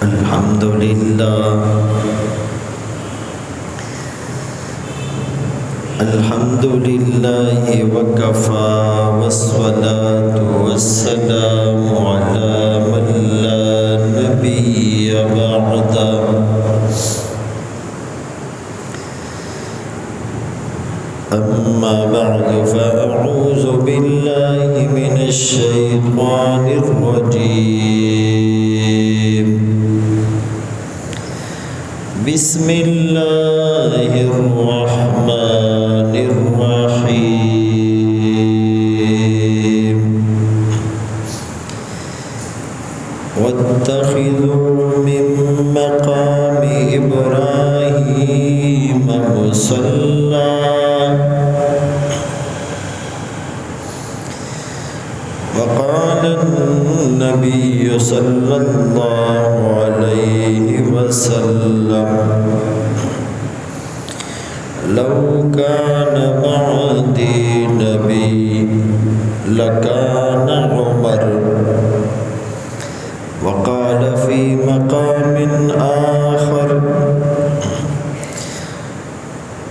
الحمد لله وكفى والصلاة والسلام على من لا نبي بعده أما بعد فأعوذ بالله من الشيطان الرجيم بسم الله الرحمن الرحيم واتخذوا من مقام إبراهيم مصلى وقال النبي صلى الله عليه وسلم لو كان بعدي نبي لكان عمر وقال في مقام آخر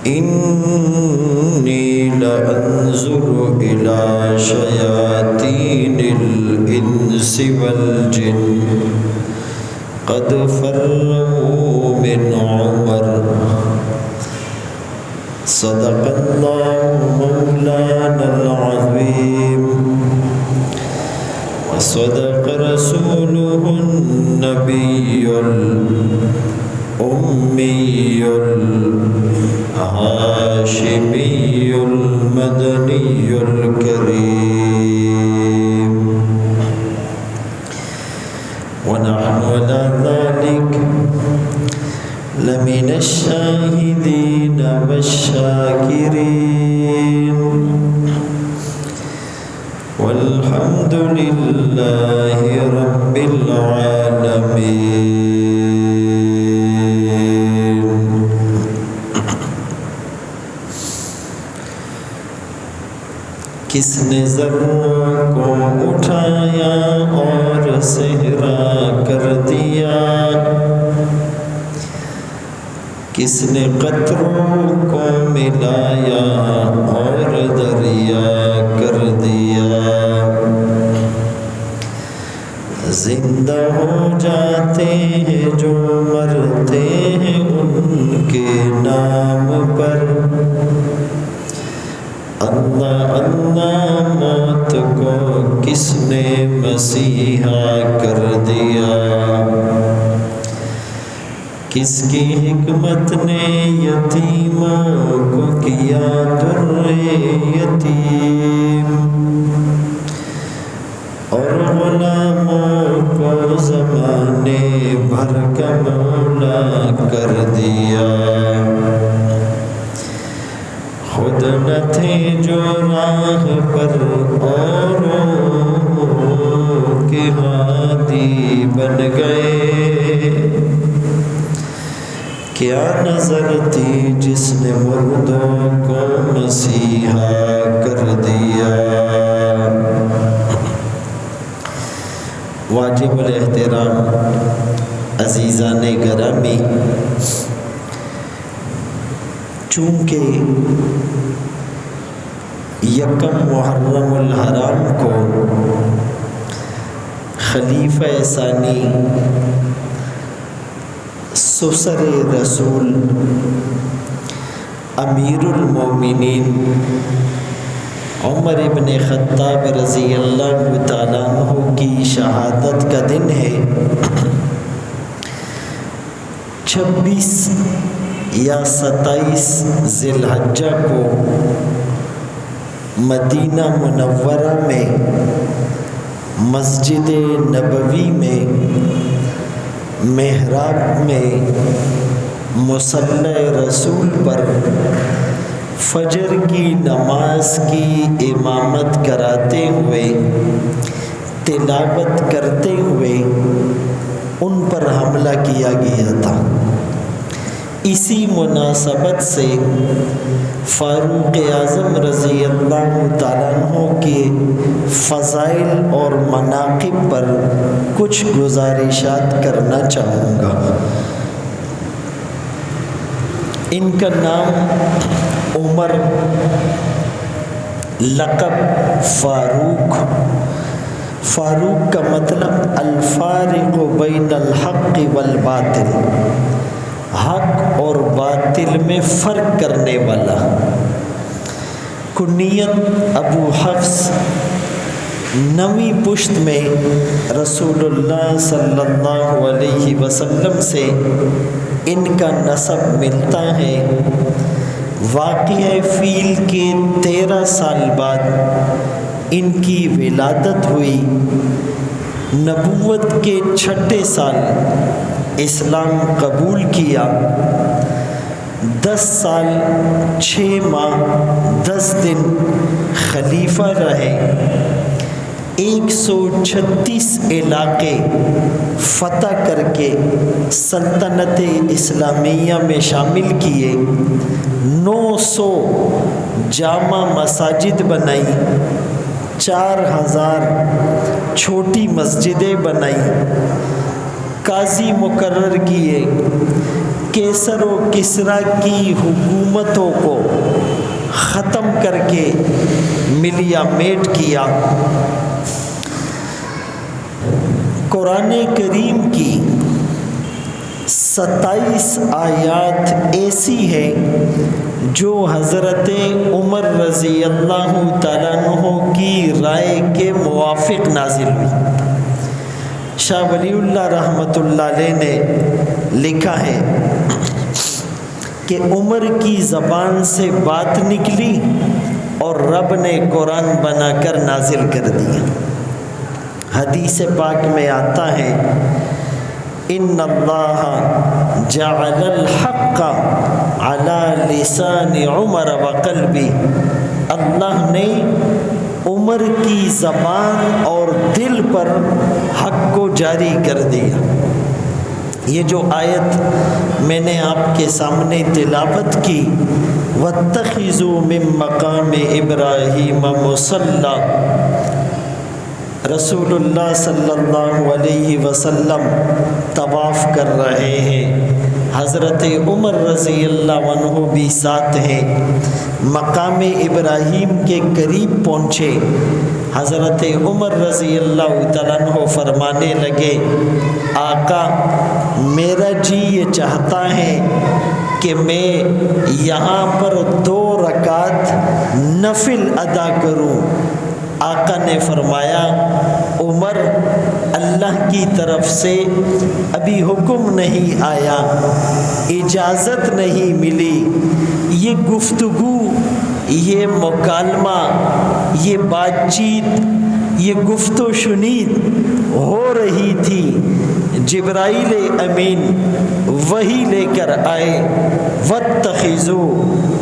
إني لأنظر إلى شياطين الإنس والجن قد فروا من عمر صدق الله مولانا العظيم وصدق رسوله النبي الأمي الهاشمي المدني الكريم ونحن على ذلك لمن الشاهدين والشاكرين والحمد لله رب العالمين. کس نے ذروں کو اٹھایا اور صحرا کر دیا، کس نے قطروں کو ملایا اور دریا کر دیا، زندہ ہو جاتے ہیں جو مرتے ہیں ان کے نام پر، اللہ اللہ موت کو کس نے مسیحا کر دیا، کس کی حکمت نے یتیموں کو کیا در یتیم، اور غلاموں کو زمانے بھر کا مولا کر دیا، خود نہ تھے جو راہ پر اوروں کے ہادی بن گئے، کیا نظر تھی جس نے مردوں کو مسیحا کر دیا۔ واجب الاحترام عزیزان گرامی، چونکہ یکم محرم الحرام کو خلیفہ ثانی سسر رسول امیر المومنین عمر ابن خطاب رضی اللہ تعالیٰ عنہ کی شہادت کا دن ہے۔ 26 یا 27 ذی الحجہ کو مدینہ منورہ میں مسجد نبوی میں محراب میں مصلی رسول پر فجر کی نماز کی امامت کراتے ہوئے، تلاوت کرتے ہوئے ان پر حملہ کیا گیا تھا۔ اسی مناسبت سے فاروق اعظم رضی اللہ تعالیٰ عنہ کے فضائل اور مناقب پر کچھ گزارشات کرنا چاہوں گا۔ ان کا نام عمر، لقب فاروق۔ فاروق کا مطلب الفارق بین الحق والباطل، حق اور باطل میں فرق کرنے والا۔ کنیت ابو حفص، نویں پشت میں رسول اللہ صلی اللہ علیہ وسلم سے ان کا نسب ملتا ہے۔ واقعہ فیل کے 13 سال بعد ان کی ولادت ہوئی۔ نبوت کے 6 سال اسلام قبول کیا۔ 10 سال 6 ماہ 10 دن خلیفہ رہے۔ 136 علاقے فتح کر کے سلطنت اسلامیہ میں شامل کیے۔ 900 جامع مساجد بنائی، 4000 چھوٹی مسجدیں بنائی، قاضی مقرر کیے، کیسر و کسریٰ کی حکومتوں کو ختم کر کے ملیا میٹ کیا۔ قرآن کریم کی 27 آیات ایسی ہے جو حضرت عمر رضی اللہ تعالیٰ عنہ کی رائے کے موافق نازل ہوئی۔ شاہ ولی اللہ رحمۃ اللہ علیہ نے لکھا ہے کہ عمر کی زبان سے بات نکلی اور رب نے قرآن بنا کر نازل کر دیا۔ حدیث پاک میں آتا ہے ان اللہ جعل الحق علی لسان عمر وقلبی، اللہ نے عمر کی زبان اور دل پر حق کو جاری کر دیا۔ یہ جو آیت میں نے آپ کے سامنے تلاوت کی، وَاتَّخِذُوا مِن مَّقَامِ إِبْرَاهِيمَ مُصَلًّى، رسول اللہ صلی اللہ علیہ وسلم طواف کر رہے ہیں، حضرت عمر رضی اللہ عنہ بھی ساتھ ہیں۔ مقام ابراہیم کے قریب پہنچے، حضرت عمر رضی اللہ تعالیٰ عنہ فرمانے لگے، آقا میرا جی یہ چاہتا ہے کہ میں یہاں پر 2 رکعت نفل ادا کروں۔ آقا نے فرمایا، عمر اللہ کی طرف سے ابھی حکم نہیں آیا، اجازت نہیں ملی۔ یہ گفتگو، یہ مکالمہ، یہ بات چیت، یہ گفت و شنید ہو رہی تھی۔ جبرائیل امین وحی لے کر آئے، وَاتَّخِذُوا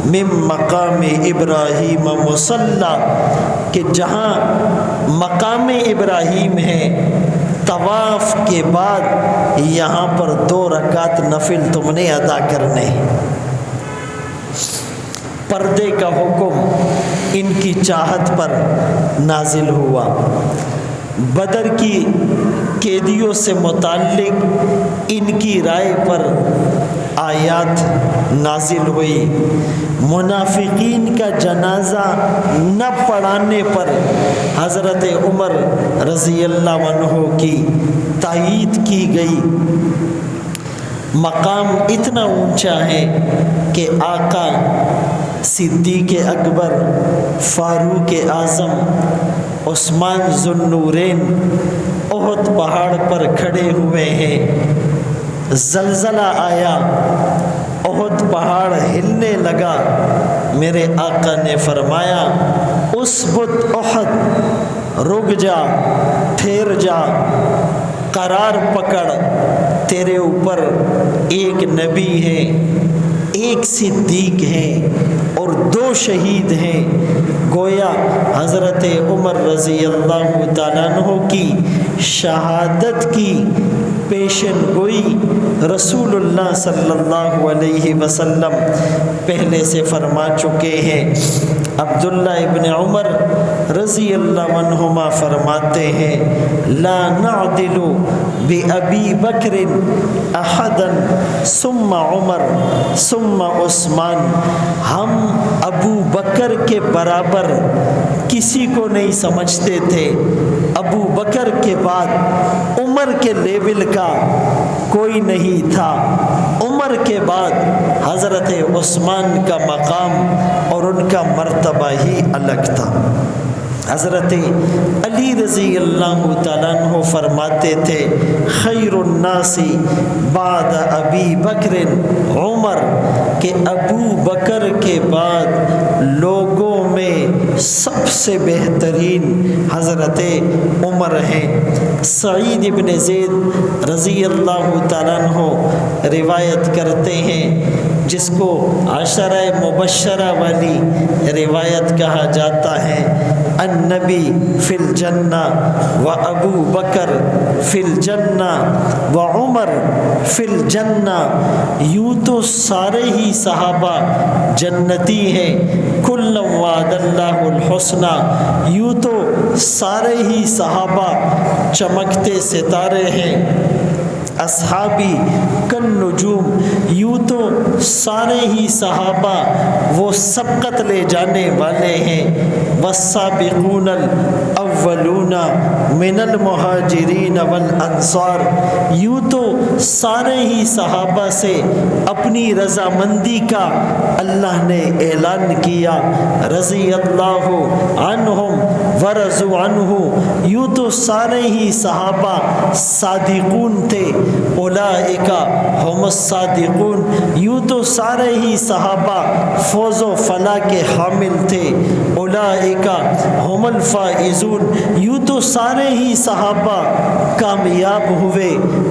مِن مَّقَامِ إِبْرَاهِيمَ مُصَلًّى، کہ جہاں مقام ابراہیم ہے، طواف کے بعد یہاں پر 2 رکعت نفل تم نے ادا کرنے۔ پردے کا حکم ان کی چاہت پر نازل ہوا۔ بدر کی قیدیوں سے متعلق ان کی رائے پر آیات نازل ہوئی۔ منافقین کا جنازہ نہ پڑھانے پر حضرت عمر رضی اللہ عنہ کی تائید کی گئی۔ مقام اتنا اونچا ہے کہ آقا صدیق اکبر، فاروق اعظم، عثمان ذو النورین احد پہاڑ پر کھڑے ہوئے ہیں۔ زلزلہ آیا، احد پہاڑ ہلنے لگا۔ میرے آقا نے فرمایا، اثبت احد، رک جا، ٹھہر جا، قرار پکڑ، تیرے اوپر ایک نبی ہے، ایک صدیق ہے اور 2 شہید ہیں۔ گویا حضرت عمر رضی اللہ تعالیٰ عنہ کی شہادت کی پیشن گوئی رسول اللہ صلی اللہ علیہ وسلم پہلے سے فرما چکے ہیں۔ عبداللہ ابن عمر رضی اللہ عنہما فرماتے ہیں لا نعدل بأبی بکر احدا ثم عمر ثم عثمان، ہم ابو بکر کے برابر کسی کو نہیں سمجھتے تھے، ابو بکر کے بعد عمر کے لیول کا کوئی نہیں تھا، عمر کے بعد حضرت عثمان کا مقام اور ان کا مرتبہ ہی الگ تھا۔ حضرت علی رضی اللہ تعالیٰ عنہ فرماتے تھے خیر الناس بعد ابی بکر عمر، کہ ابو بکر کے بعد لوگوں میں سب سے بہترین حضرت عمر ہیں۔ سعید بن زید رضی اللہ تعالیٰ عنہ روایت کرتے ہیں، جس کو عشرہ مبشرہ والی روایت کہا جاتا ہے، النبی فی الجنہ و ابو بکر فی الجنہ و عمر فی الجنہ، یوں تو سارے ہی صحابہ جنتی ہیں، کل وعد اللہ الحسنہ، یوں تو سارے ہی صحابہ چمکتے ستارے ہیں، اصحابی کن نجوم، یوں تو سارے ہی صحابہ وہ سبقت لے جانے والے ہیں، والسابقون الاولون من المہاجرین والانصار، یوں تو سارے ہی صحابہ سے اپنی رضامندی کا اللہ نے اعلان کیا، رضی اللہ عنہم ورضوا عنہ، یوں تو سارے ہی صحابہ صادقون تھے، اولئک ہم الصادقون، یوں تو سارے ہی صحابہ فوز و فلاح کے حامل تھے، اولئک ہم الفائزون، یوں تو سارے ہی صحابہ کامیاب ہوئے،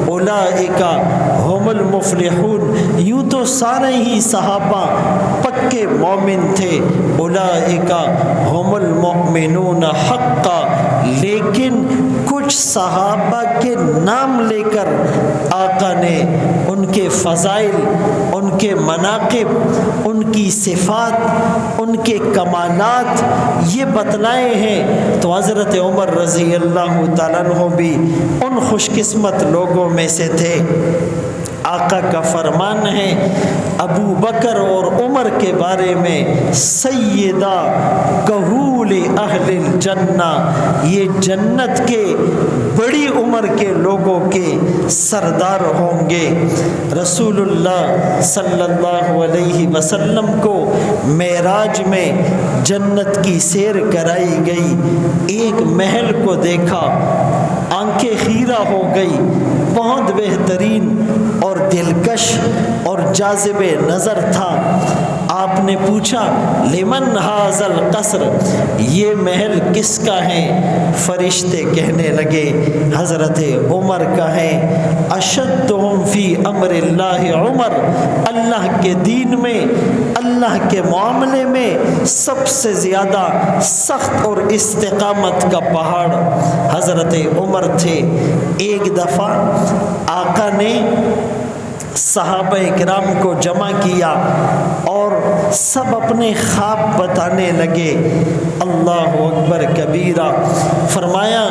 اولئک ہم المفلحون، یوں تو سارے ہی صحابہ پکے مومن تھے، اولئک ہم المؤمنون حقا۔ لیکن کچھ صحابہ کے نام لے کر آقا نے ان کے فضائل، ان کے مناقب، ان کی صفات، ان کے کمالات یہ بتلائے ہیں، تو حضرت عمر رضی اللہ تعالیٰ عنہ بھی ان خوش قسمت لوگوں میں سے تھے۔ آقا کا فرمان ہے ابو بکر اور عمر کے بارے میں، سیدہ کہول اہل الجنہ، یہ جنت کے بڑی عمر کے لوگوں کے سردار ہوں گے۔ رسول اللہ صلی اللہ علیہ وسلم کو معراج میں جنت کی سیر کرائی گئی، ایک محل کو دیکھا، آنکھیں خیرہ ہو گئی، بہت بہترین اور دلکش اور جاذب نظر تھا۔ آپ نے پوچھا لمن ھذا القصر، یہ محل کس کا ہے؟ فرشتے کہنے لگے حضرت عمر کا ہے۔ اشدہم فی امر اللہ عمر، اللہ کے دین میں، اللہ کے معاملے میں سب سے زیادہ سخت اور استقامت کا پہاڑ حضرت عمر تھے۔ ایک دفعہ آقا نے صحابہ کرام کو جمع کیا اور سب اپنے خواب بتانے لگے، اللہ اکبر کبیرہ، فرمایا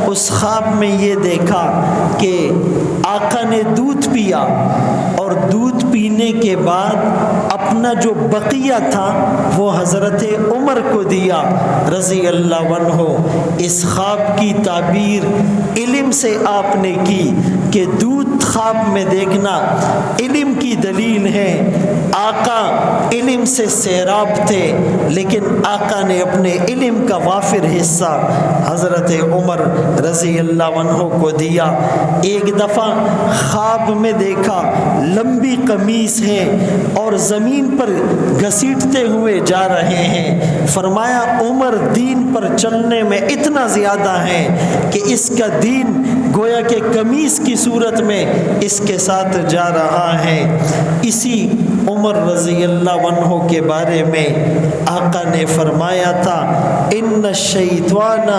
اس خواب میں یہ دیکھا کہ آقا نے دودھ پیا اور دودھ پینے کے بعد اپنا جو بقیہ تھا وہ حضرت عمر کو دیا رضی اللہ عنہ۔ اس خواب کی تعبیر علم سے آپ نے کی کہ دودھ خواب میں دیکھنا علم کی دلیل ہے۔ آقا علم سے سیراب تھے، لیکن آقا نے اپنے علم کا وافر حصہ حضرت عمر رضی اللہ عنہ کو دیا۔ ایک دفعہ خواب میں دیکھا لمبی قمیص ہے اور زمین پر گھسیٹتے ہوئے جا رہے ہیں، فرمایا عمر دین پر چلنے میں اتنا زیادہ ہے کہ اس کا دین گویا کہ قمیص کی صورت میں اس کے ساتھ جا رہا ہے۔ اسی عمر رضی اللہ عنہ کے بارے میں آقا نے فرمایا تھا ان الشیطان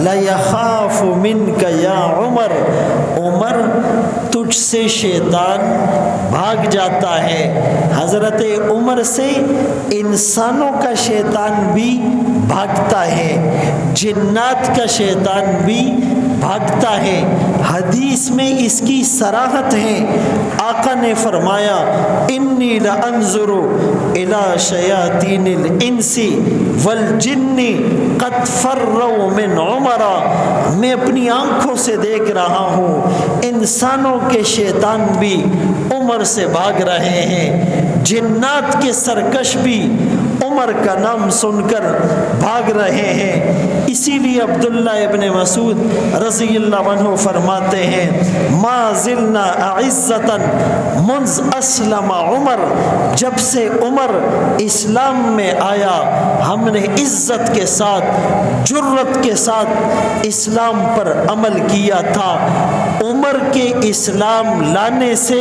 لیخاف منک یا عمر، عمر تجھ سے شیطان بھاگ جاتا ہے۔ حضرت عمر سے انسانوں کا شیطان بھی بھاگتا ہے، جنات کا شیطان بھی بھاگتا ہے۔ حدیث میں اس کی صراحت ہے، آقا نے فرمایا انی لانظر الی شیاطین الانس والجن قد فروا من عمر، میں اپنی آنکھوں سے دیکھ رہا ہوں انسانوں کے شیطان بھی عمر سے بھاگ رہے ہیں، جنات کے سرکش بھی عمر کا نام سن کر بھاگ رہے ہیں۔ اسی لیے عبداللہ ابن مسعود رضی اللہ عنہ فرماتے ہیں ما زلنا اعزتا منذ اسلم عمر، جب سے عمر اسلام میں آیا ہم نے عزت کے ساتھ جرت کے ساتھ اسلام پر عمل کیا تھا۔ عمر کے اسلام لانے سے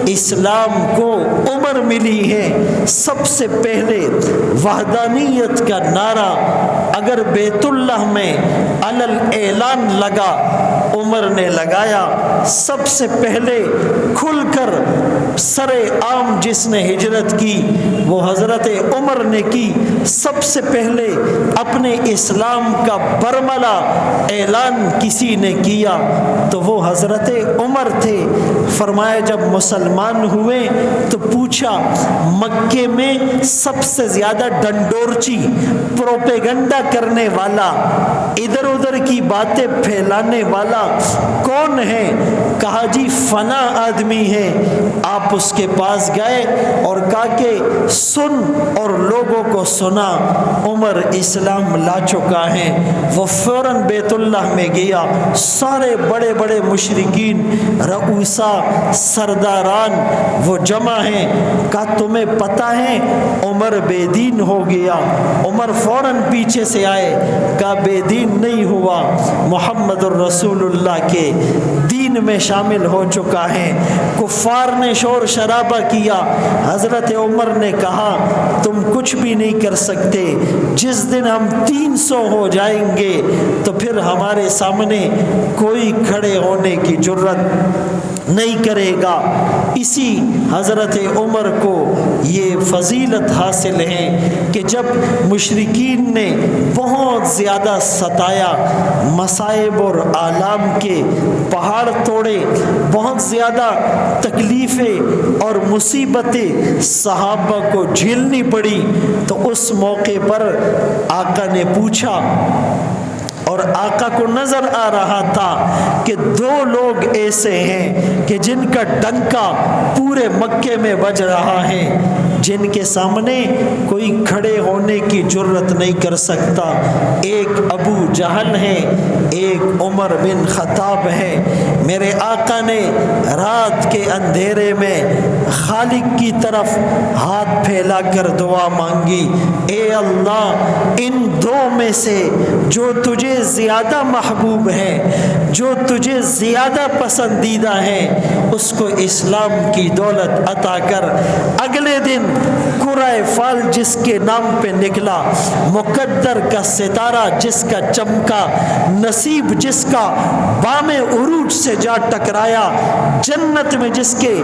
اسلام کو عمر ملی ہے۔ سب سے پہلے وحدانیت کا نعرہ اگر بیت اللہ میں علل اعلان لگا عمر نے لگایا، سب سے پہلے کھل کر سر عام جس نے ہجرت کی وہ حضرت عمر نے کی، سب سے پہلے اپنے اسلام کا برملا اعلان کسی نے کیا تو وہ حضرت عمر تھے۔ فرمایا جب مسلمان ہوئے تو پوچھا مکے میں سب سے زیادہ ڈنڈورچی پروپیگنڈا کرنے والا ادھر ادھر کی باتیں پھیلانے والا کون ہے؟ کہا جی فنا آدمی ہے۔ آپ اس کے پاس گئے اور کہا کہ سن، اور لوگوں کو سنا عمر اسلام لا چکا ہے۔ وہ فوراً بیت اللہ میں گیا، سارے بڑے بڑے مشرکین رؤسا سرداران وہ جمع ہیں، کہا تمہیں پتہ ہے عمر بے دین ہو گیا؟ عمر فوراً پیچھے سے آئے، کہا بے دین نہیں ہوا، محمد الرسول اللہ کے دین میں شامل ہو چکا ہے۔ کفار نے شور شرابہ کیا، حضرت عمر نے کہا تم کچھ بھی نہیں کر سکتے، جس دن ہم 300 ہو جائیں گے تو پھر ہمارے سامنے کوئی کھڑے ہونے کی جرت نہیں کرے گا۔ اسی حضرت عمر کو یہ فضیلت حاصل ہے کہ جب مشرکین نے بہت زیادہ ستایا، مصائب اور آلام کے پہاڑ توڑے، بہت زیادہ تکلیفیں اور مصیبتیں صحابہ کو جھیلنی پڑی، تو اس موقع پر آقا نے پوچھا، اور آقا کو نظر آ رہا تھا کہ 2 لوگ ایسے ہیں کہ جن کا ڈنکا پورے مکے میں بج رہا ہے، جن کے سامنے کوئی کھڑے ہونے کی جرت نہیں کر سکتا۔ ایک ابو جہل ہے، ایک عمر بن خطاب ہے۔ میرے آقا نے رات کے اندھیرے میں خالق کی طرف ہاتھ پھیلا کر دعا مانگی، اے اللہ ان 2 میں سے جو تجھے زیادہ محبوب ہے، جو تجھے زیادہ پسندیدہ ہے، اس کو اسلام کی دولت عطا کر۔ اگلے دن قرہ فال جس کے نام پہ نکلا، مقدر کا ستارہ جس کا چمکا، نصیب جس کا بام عروج سے جا ٹکرایا، جنت میں جس کے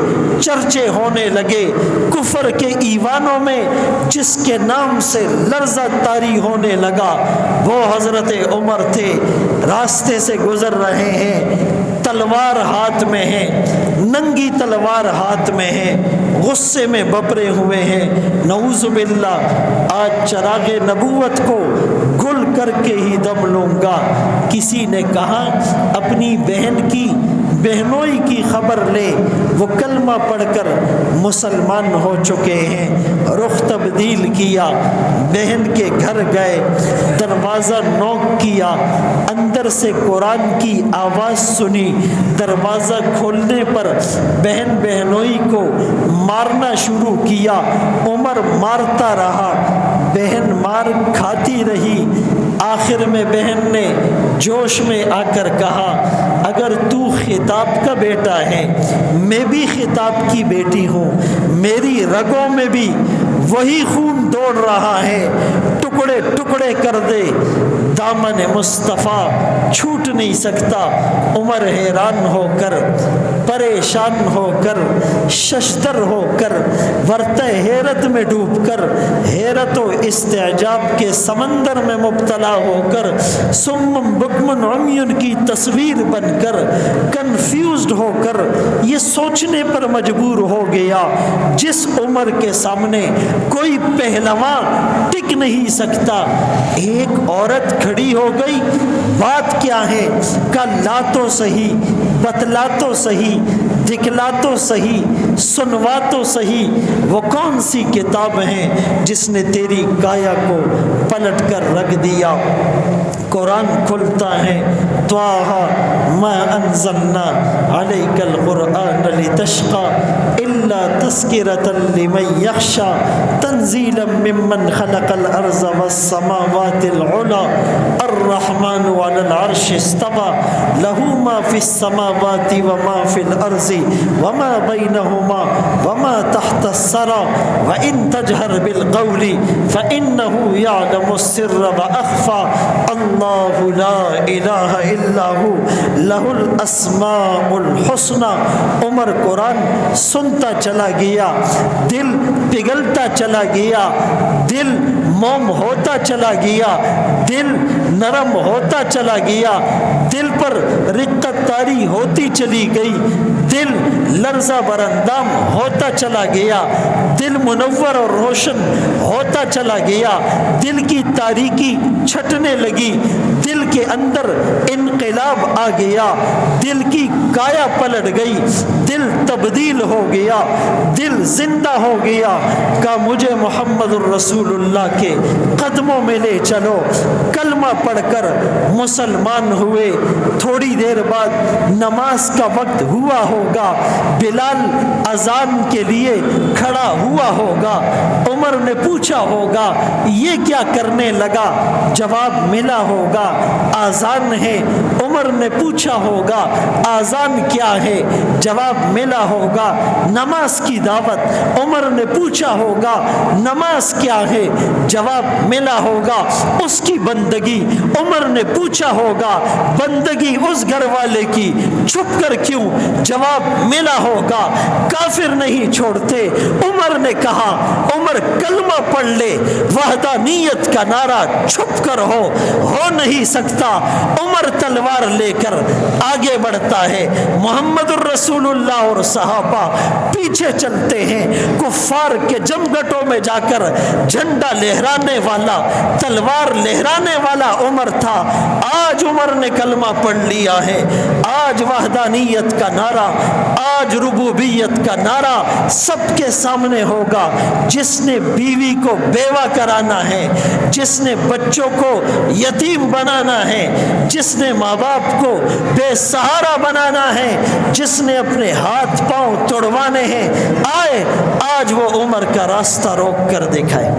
چرچے ہونے لگے، کفر کے ایوانوں میں جس کے نام سے لرزہ طاری ہونے لگا، وہ حضرت عمر تھے۔ راستے سے گزر رہے ہیں، تلوار ہاتھ میں ہے، ننگی تلوار ہاتھ میں ہے، غصے میں بپرے ہوئے ہیں، نعوذ باللہ آج چراغ نبوت کو گل کر کے ہی دم لوں گا۔ کسی نے کہا اپنی بہن کی بہنوئی کی خبر لے، وہ کلمہ پڑھ کر مسلمان ہو چکے ہیں۔ رخ تبدیل کیا، بہن کے گھر گئے، دروازہ نوک کیا، اندر سے قرآن کی آواز سنی، دروازہ کھولنے پر بہن بہنوئی کو مارنا شروع کیا۔ عمر مارتا رہا، بہن مار کھاتی رہی۔ آخر میں بہن نے جوش میں آ کر کہا اگر تو خطاب کا بیٹا ہے، میں بھی خطاب کی بیٹی ہوں، میری رگوں میں بھی وہی خون دوڑ رہا ہے، ٹکڑے ٹکڑے کر دے، دامن مصطفیٰ چھوٹ نہیں سکتا۔ عمر حیران ہو کر، پریشان ہو کر، ششدر ہو کر، ورطہ حیرت میں ڈوب کر، حیرت و استعجاب کے سمندر میں مبتلا ہو کر، سم بکم عمی کی تصویر بن کر، کنفیوزڈ ہو کر یہ سوچنے پر مجبور ہو گیا، جس عمر کے سامنے کوئی پہلواں ٹک نہیں سکتا۔ ایک عورت کھڑی ہو گئی، بات کیا ہے؟ کہ لا تو صحیح، بتلا تو صحیح، دکھلا تو صحیح، سنوا تو صحیح، وہ کون سی کتاب ہے جس نے تیری کایا کو پلٹ کر رکھ دیا؟ قرآن کھلتا ہے، طٰہٰ ما انزلنا علیک القرآن لتشقی الا تذکرۃ لمن یخشی تنزیلا ممن خلق الارض والسماوات العلی الرحمن علی العرش استوی لہ ما فی السماوات وما فی الارض وما بینہما وما تحت الثری وان تجہر بالقول فانہ یعلم السر واخفی اللہ لا الہ الا ہو لہ الاسماء الحسنی۔ عمر قرآن سنتا چلا گیا، دل پگھلتا چلا گیا، دل موم ہوتا چلا گیا، دل نرم ہوتا چلا گیا، دل پر رقت طاری ہوتی چلی گئی، دل لرزہ براندام ہوتا چلا گیا، دل منور اور روشن ہوتا چلا گیا، دل کی تاریکی چھٹنے لگی، دل کے اندر انقلاب آ گیا، دل کی کایا پلٹ گئی، دل تبدیل ہو گیا، دل زندہ ہو گیا۔ کہ مجھے محمد الرسول اللہ کے قدموں میں لے چلو۔ کلمہ پڑھ کر مسلمان ہوئے، تھوڑی دیر بعد نماز کا وقت ہوا ہوگا، بلال اذان کے لیے کھڑا ہوا ہوگا، عمر نے پوچھا ہوگا یہ کیا کرنے لگا؟ جواب ملا ہوگا آذان ہے۔ عمر نے پوچھا ہوگا آذان کیا ہے؟ جواب ملا ہوگا نماز کی دعوت۔ عمر نے پوچھا ہوگا نماز کیا ہے؟ جواب ملا ہوگا اس کی بندگی۔ عمر نے پوچھا ہوگا بندگی اس گھر والے کی چھپ کر کیوں؟ جواب ملا ہوگا کافر نہیں چھوڑتے۔ عمر نے کہا عمر کلمہ پڑھ لے، وحدانیت کا نعرہ چھپ کر ہو نہیں سکتا۔ عمر تلوار لے کر آگے بڑھتا ہے، محمد الرسول اللہ اور صحابہ پیچھے چلتے ہیں۔ کفار کے جمگٹوں میں جا کر جھنڈا لہرانے والا، تلوار لہرانے والا عمر تھا۔ آج عمر نے کلمہ پڑھ لیا ہے، آج وحدانیت کا نعرہ، آج ربوبیت کا نعرہ سب کے سامنے ہوگا۔ جس نے بیوی کو بیوہ کرانا ہے، جس نے بچوں کو یتیم بنانا ہے، جس نے ماں باپ کو بے سہارا بنانا ہے، جس نے اپنے ہاتھ پاؤں توڑوانے ہیں، آئے آج وہ عمر کا راستہ روک کر دکھائے۔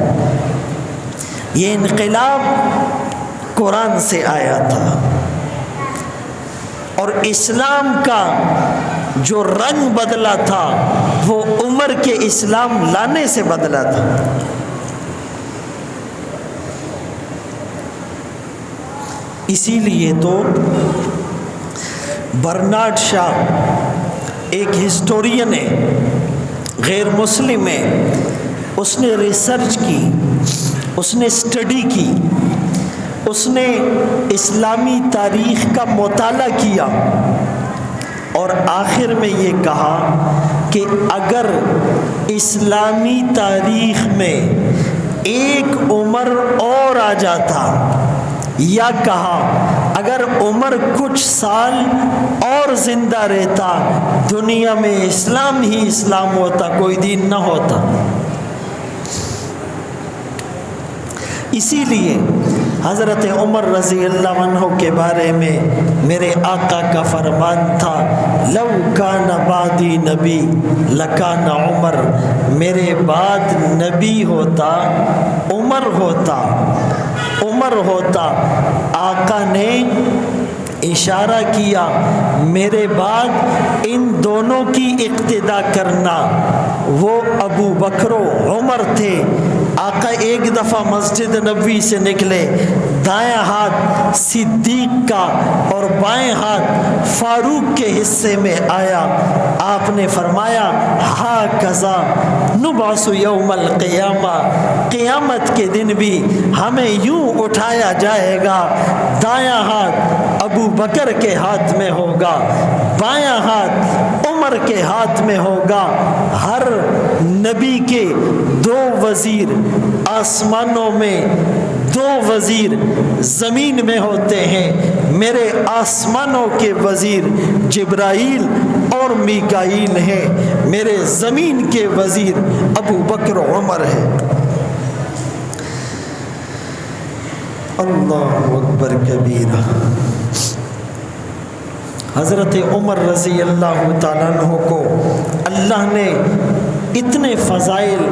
یہ انقلاب قرآن سے آیا تھا، اور اسلام کا جو رنگ بدلا تھا وہ عمر کے اسلام لانے سے بدلا تھا۔ اسی لیے تو برنارڈ شاہ ایک ہسٹورین ہے، غیر مسلم ہے، اس نے ریسرچ کی، اس نے اسٹڈی کی، اس نے اسلامی تاریخ کا مطالعہ کیا، اور آخر میں یہ کہا کہ اگر اسلامی تاریخ میں ایک عمر اور آ جاتا، یا کہا اگر عمر کچھ سال اور زندہ رہتا، دنیا میں اسلام ہی اسلام ہوتا، کوئی دین نہ ہوتا۔ اسی لیے حضرت عمر رضی اللہ عنہ کے بارے میں میرے آقا کا فرمان تھا، لو کان بعدی نبی لکان عمر، میرے بعد نبی ہوتا عمر ہوتا، عمر ہوتا۔ آقا نے اشارہ کیا میرے بعد ان دونوں کی اقتدا کرنا۔ وہ ابو بکر و عمر تھے۔ آقا ایک دفعہ مسجد نبوی سے نکلے، دائیں ہاتھ صدیق کا اور بائیں ہاتھ فاروق کے حصے میں آیا۔ آپ نے فرمایا ہاکذا نبعث یوم القیامہ، قیامت کے دن بھی ہمیں یوں اٹھایا جائے گا، دایاں ہاتھ ابو بکر کے ہاتھ میں ہوگا، بایاں ہاتھ عمر کے ہاتھ میں ہوگا۔ ہر نبی کے 2 وزیر آسمانوں میں، 2 وزیر زمین میں ہوتے ہیں۔ میرے آسمانوں کے وزیر جبرائیل اور میکائیل ہیں، میرے زمین کے وزیر ابو بکر و عمر ہیں۔ اللہ اکبر کبیرہ۔ حضرت عمر رضی اللہ تعالیٰ عنہ کو اللہ نے اتنے فضائل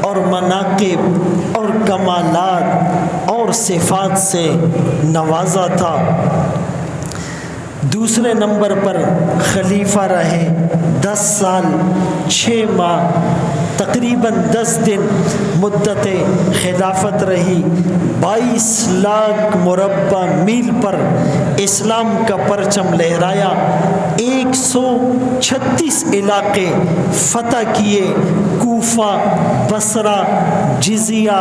اور مناقب اور کمالات اور صفات سے نوازا تھا۔ دوسرے نمبر پر خلیفہ رہے، 10 سال 6 ماہ، تقریباً 10 دن مدت خلافت رہی۔ 22 لاکھ مربع میل پر اسلام کا پرچم لہرایا، 136 علاقے فتح کیے، کوفہ، بصرہ، جزیہ،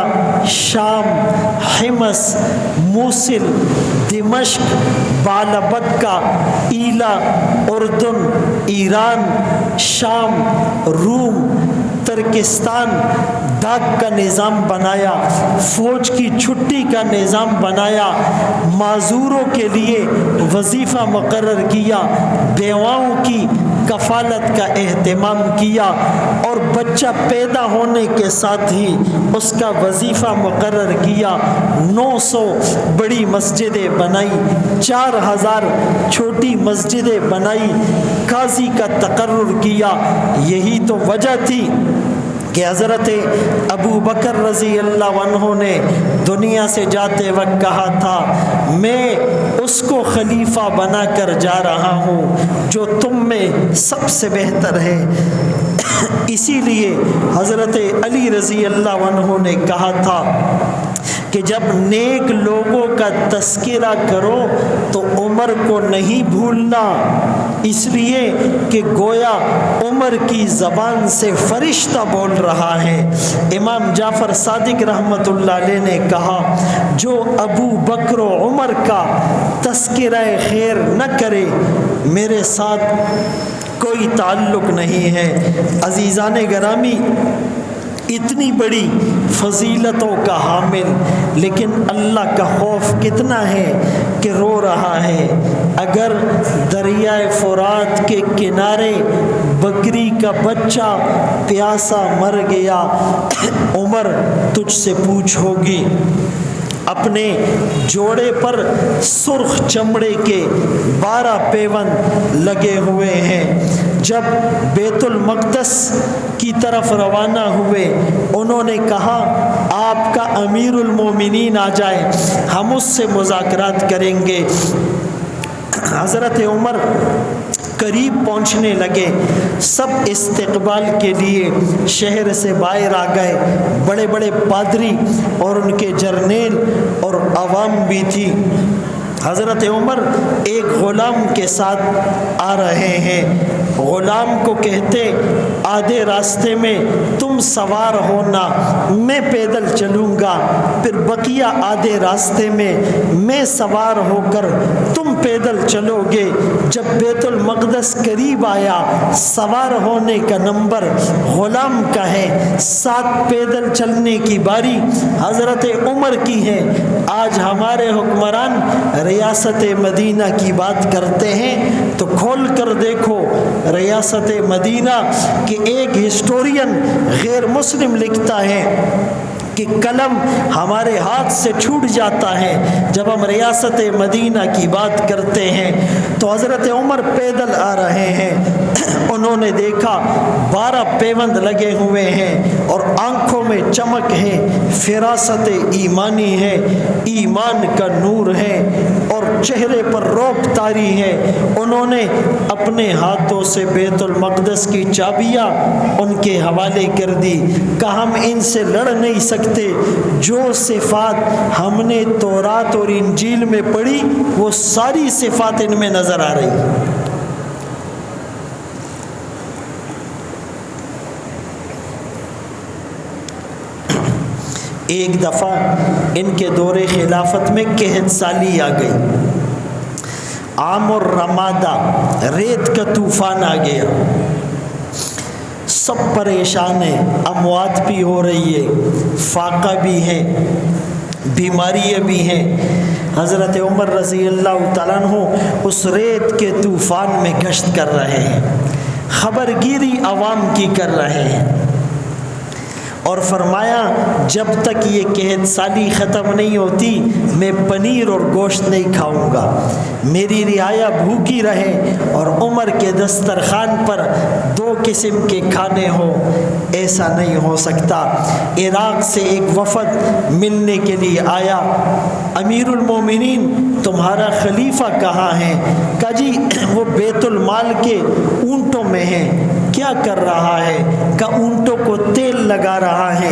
شام، حمص، موصل، دمشق، بالابکہ، ایلا، اردن، ایران، شام، روم، ترکستان، ڈاک کا نظام بنایا، فوج کی چھٹی کا نظام بنایا، معذوروں کے لیے وظیفہ مقرر کیا، بیواؤں کی کفالت کا اہتمام کیا، اور بچہ پیدا ہونے کے ساتھ ہی اس کا وظیفہ مقرر کیا۔ 900 بڑی مسجدیں بنائی، 4000 چھوٹی مسجدیں بنائی، قاضی کا تقرر کیا۔ یہی تو وجہ تھی کہ حضرت ابو بکر رضی اللہ عنہ نے دنیا سے جاتے وقت کہا تھا میں اس کو خلیفہ بنا کر جا رہا ہوں جو تم میں سب سے بہتر ہے۔ اسی لیے حضرت علی رضی اللہ عنہ نے کہا تھا کہ جب نیک لوگوں کا تذکرہ کرو تو عمر کو نہیں بھولنا، اس لیے کہ گویا عمر کی زبان سے فرشتہ بول رہا ہے۔ امام جعفر صادق رحمۃ اللہ علیہ نے کہا جو ابو بکر و عمر کا تذکرہ خیر نہ کرے میرے ساتھ کوئی تعلق نہیں ہے۔ عزیزان گرامی، اتنی بڑی فضیلتوں کا حامل، لیکن اللہ کا خوف کتنا ہے کہ رو رہا ہے۔ اگر دریائے فرات کے کنارے بکری کا بچہ پیاسا مر گیا، عمر تجھ سے پوچھ ہوگی۔ اپنے جوڑے پر سرخ چمڑے کے 12 پیوند لگے ہوئے ہیں۔ جب بیت المقدس کی طرف روانہ ہوئے، انہوں نے کہا آپ کا امیر المومنین آ جائے، ہم اس سے مذاکرات کریں گے۔ حضرت عمر قریب پہنچنے لگے، سب استقبال کے لیے شہر سے باہر آ گئے، بڑے بڑے پادری اور ان کے جرنیل اور عوام بھی تھی۔ حضرت عمر ایک غلام کے ساتھ آ رہے ہیں، غلام کو کہتے آدھے راستے میں تم سوار ہونا، میں پیدل چلوں گا، پھر بقیہ آدھے راستے میں سوار ہو کر تم پیدل چلو گے۔ جب بیت المقدس قریب آیا، سوار ہونے کا نمبر غلام کا ہے، 7 پیدل چلنے کی باری حضرت عمر کی ہے۔ آج ہمارے حکمران ریاست مدینہ کی بات کرتے ہیں تو کھول کر دیکھو ریاست مدینہ کہ ایک ہسٹورین غیر مسلم لکھتا ہے کہ قلم ہمارے ہاتھ سے چھوٹ جاتا ہے جب ہم ریاست مدینہ کی بات کرتے ہیں۔ تو حضرت عمر پیدل آ رہے ہیں، انہوں نے دیکھا 12 پیوند لگے ہوئے ہیں اور آنکھوں میں چمک ہے، فراست ایمانی ہے، ایمان کا نور ہے اور چہرے پر روب طاری ہے۔ انہوں نے اپنے ہاتھوں سے بیت المقدس کی چابیاں ان کے حوالے کر دی، کہا ہم ان سے لڑ نہیں سکتے، جو صفات ہم نے تورات اور انجیل میں پڑھی وہ ساری صفات ان میں نظر آ رہی۔ ایک دفعہ ان کے دور خلافت میں قحط سالی آ گئی، عام اور رمادہ ریت کا طوفان آ گیا، سب پریشان ہیں، اموات بھی ہو رہی ہے، فاقہ بھی ہے، بیماریاں بھی ہیں۔ حضرت عمر رضی اللہ تعالیٰ عنہ اس ریت کے طوفان میں گشت کر رہے ہیں، خبرگیری عوام کی کر رہے ہیں، اور فرمایا جب تک یہ قحط سالی ختم نہیں ہوتی میں پنیر اور گوشت نہیں کھاؤں گا، میری رعایا بھوکی رہے اور عمر کے دسترخوان پر 2 قسم کے کھانے ہوں، ایسا نہیں ہو سکتا۔ عراق سے ایک وفد ملنے کے لیے آیا، امیر المومنین تمہارا خلیفہ کہاں ہے؟ کہا جی وہ بیت المال کے اونٹوں میں ہے۔ کیا کر رہا ہے؟ کہ اونٹوں کو تیل لگا رہا ہے۔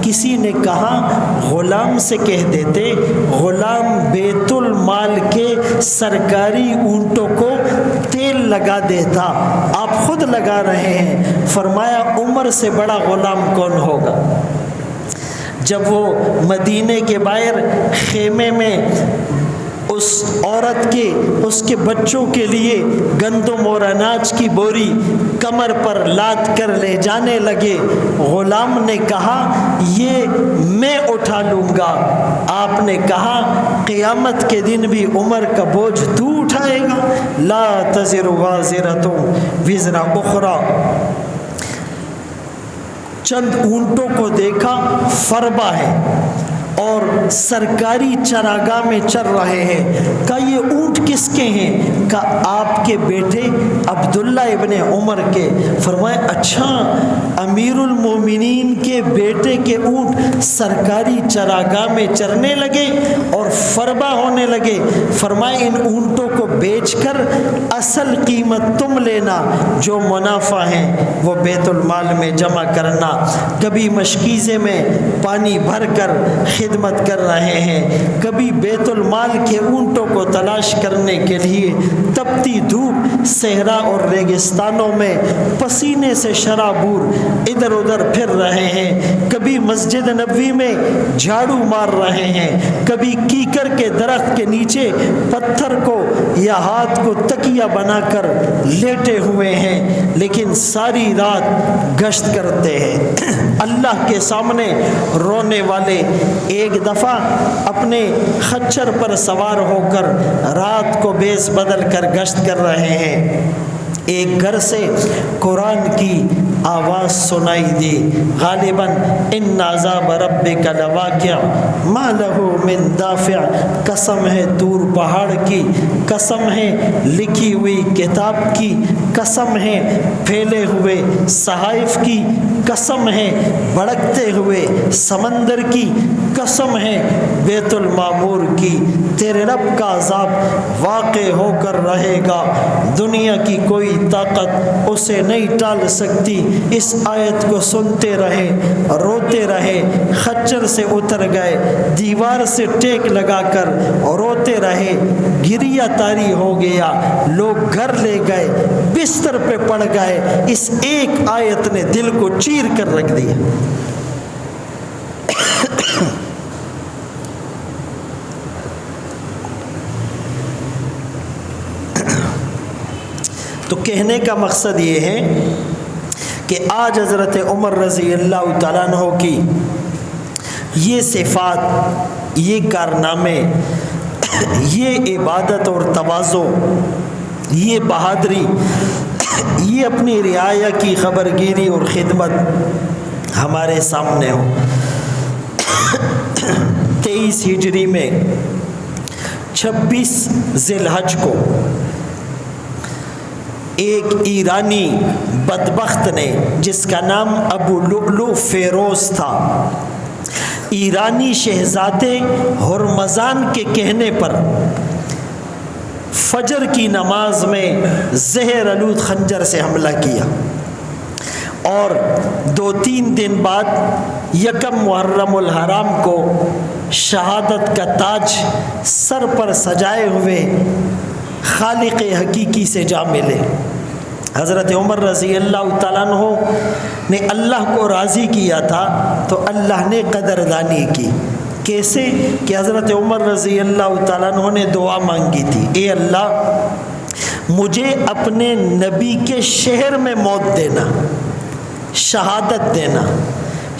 کسی نے کہا غلام سے کہہ دیتے، غلام بیت المال کے سرکاری اونٹوں کو تیل لگا دیتا، آپ خود لگا رہے ہیں۔ فرمایا عمر سے بڑا غلام کون ہوگا؟ جب وہ مدینے کے باہر خیمے میں اس عورت کے اس کے بچوں کے لیے گندم اور اناج کی بوری کمر پر لاد کر لے جانے لگے، غلام نے کہا یہ میں اٹھا لوں گا۔ آپ نے کہا قیامت کے دن بھی عمر کا بوجھ تو اٹھائے گا، لا تزر وازرۃ وزر اخری۔ چند اونٹوں کو دیکھا، فربہ ہے اور سرکاری چراگاہ میں چر رہے ہیں۔ کہا یہ اونٹ کس کے ہیں؟ کہا آپ کے بیٹے عبداللہ ابن عمر کے۔ فرمایا اچھا امیر المومنین کے بیٹے کے اونٹ سرکاری چراگاہ میں چرنے لگے اور فربہ ہونے لگے۔ فرمایا ان اونٹوں کو بیچ کر اصل قیمت تم لینا، جو منافع ہے وہ بیت المال میں جمع کرنا۔ کبھی مشکیزے میں پانی بھر کر خدمت کر رہے ہیں، کبھی بیت المال کے اونٹوں کو تلاش کرنے کے لیے تپتی دھوپ صحرا اور ریگستانوں میں پسینے سے شرابور ادھر ادھر پھر رہے ہیں، کبھی مسجد نبوی میں جھاڑو مار رہے ہیں، کبھی کیکر کے درخت کے نیچے پتھر کو یا ہاتھ کو تکیہ بنا کر لیٹے ہوئے ہیں، لیکن ساری رات گشت کرتے ہیں اللہ کے سامنے رونے والے۔ ایک دفعہ اپنے خچر پر سوار ہو کر رات کو بیس بدل کر گشت کر رہے ہیں، ایک گھر سے قرآن کی آواز سنائی دی، غالباً ان عذاب ربک لواقع ما لہ من دافع، قسم ہے طور پہاڑ کی، قسم ہے لکھی ہوئی کتاب کی، قسم ہے پھیلے ہوئے صحائف کی، قسم ہے بھڑکتے ہوئے سمندر کی، قسم ہے بیت المعمور کی، تیرے رب کا عذاب واقع ہو کر رہے گا، دنیا کی کوئی طاقت اسے نہیں ٹال سکتی۔ اس آیت کو سنتے رہے، روتے رہے، خچر سے اتر گئے، دیوار سے ٹیک لگا کر روتے رہے، گریہ طاری ہو گیا، لوگ گھر لے گئے، بستر پہ پڑ گئے، اس ایک آیت نے دل کو چیر کر رکھ دیا۔ تو کہنے کا مقصد یہ ہے کہ آج حضرت عمر رضی اللہ تعالیٰ عنہ کی یہ صفات، یہ کارنامے، یہ عبادت اور تواضع، یہ بہادری، یہ اپنی رعایا کی خبرگیری اور خدمت ہمارے سامنے ہو۔ 23 ہجری میں 26 ذی الحج کو ایک ایرانی بدبخت نے جس کا نام ابو لؤلؤ فیروز تھا، ایرانی شہزادے ہرمزان کے کہنے پر فجر کی نماز میں زہر آلود خنجر سے حملہ کیا، اور 2-3 دن بعد یکم محرم الحرام کو شہادت کا تاج سر پر سجائے ہوئے خالق حقیقی سے جا ملے۔ حضرت عمر رضی اللہ تعالیٰ عنہ نے اللہ کو راضی کیا تھا تو اللہ نے قدردانی کی۔ کیسے کہ حضرت عمر رضی اللہ تعالیٰ عنہ نے دعا مانگی تھی، اے اللہ مجھے اپنے نبی کے شہر میں موت دینا، شہادت دینا،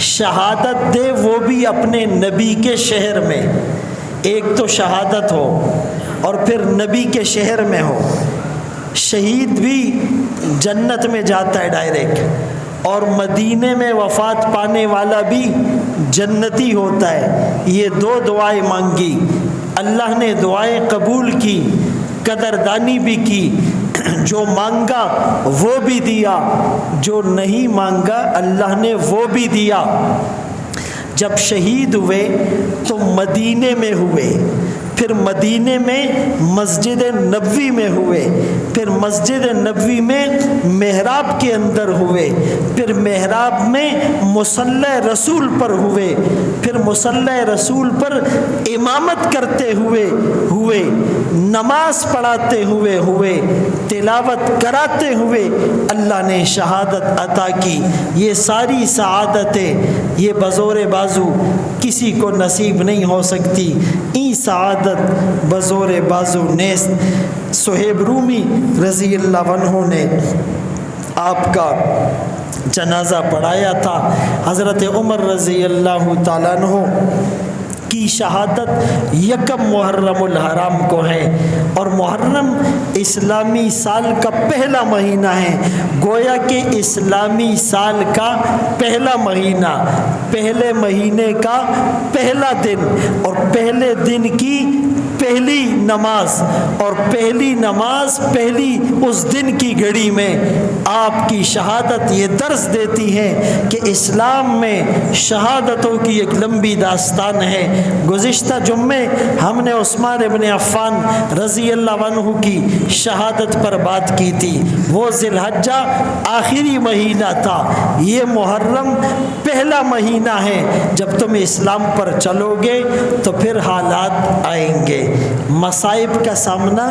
شہادت دے وہ بھی اپنے نبی کے شہر میں۔ ایک تو شہادت ہو اور پھر نبی کے شہر میں ہو۔ شہید بھی جنت میں جاتا ہے ڈائریکٹ، اور مدینے میں وفات پانے والا بھی جنتی ہوتا ہے۔ یہ 2 دعائیں مانگی، اللہ نے دعائیں قبول کی، قدردانی بھی کی، جو مانگا وہ بھی دیا، جو نہیں مانگا اللہ نے وہ بھی دیا۔ جب شہید ہوئے تو مدینے میں ہوئے، پھر مدینے میں مسجد نبوی میں ہوئے، پھر مسجد نبوی میں محراب کے اندر ہوئے، پھر محراب میں مصلی رسول پر ہوئے، پھر مصلی رسول پر امامت کرتے ہوئے نماز پڑھاتے ہوئے تلاوت کراتے ہوئے اللہ نے شہادت عطا کی۔ یہ ساری سعادتیں یہ بزور بازو کسی کو نصیب نہیں ہو سکتی، این سعادت بزور بازو نیست۔ صہیب رومی رضی اللہ عنہ نے آپ کا جنازہ پڑھایا تھا۔ حضرت عمر رضی اللہ تعالیٰ عنہ کی شہادت یکم محرم الحرام کو ہے، اور محرم اسلامی سال کا پہلا مہینہ ہے، گویا کہ اسلامی سال کا پہلا مہینہ، پہلے مہینے کا پہلا دن، اور پہلے دن کی پہلی نماز، اور پہلی نماز پہلی اس دن کی گھڑی میں آپ کی شہادت یہ درس دیتی ہے کہ اسلام میں شہادتوں کی ایک لمبی داستان ہے۔ گزشتہ جمعے ہم نے عثمان ابن عفان رضی اللہ عنہ کی شہادت پر بات کی تھی۔ وہ ذی الحجہ آخری مہینہ تھا، یہ محرم پہلا مہینہ ہے۔ جب تم اسلام پر چلو گے تو پھر حالات آئیں گے، مصائب کا سامنا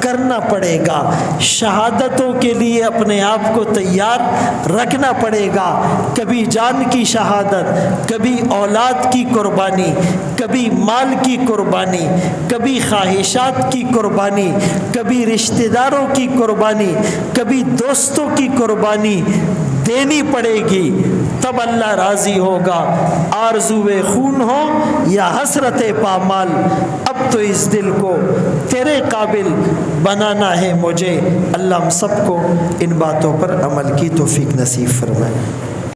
کرنا پڑے گا، شہادتوں کے لیے اپنے آپ کو تیار رکھنا پڑے گا۔ کبھی جان کی شہادت، کبھی اولاد کی قربانی، کبھی مال کی قربانی، کبھی خواہشات کی قربانی، کبھی رشتہ داروں کی قربانی، کبھی دوستوں کی قربانی دینی پڑے گی، تب اللہ راضی ہوگا۔ آرزوئے خون ہو یا حسرت پامال، اب تو اس دل کو تیرے قابل بنانا ہے مجھے۔ اللہ ہم سب کو ان باتوں پر عمل کی توفیق نصیب فرمائے۔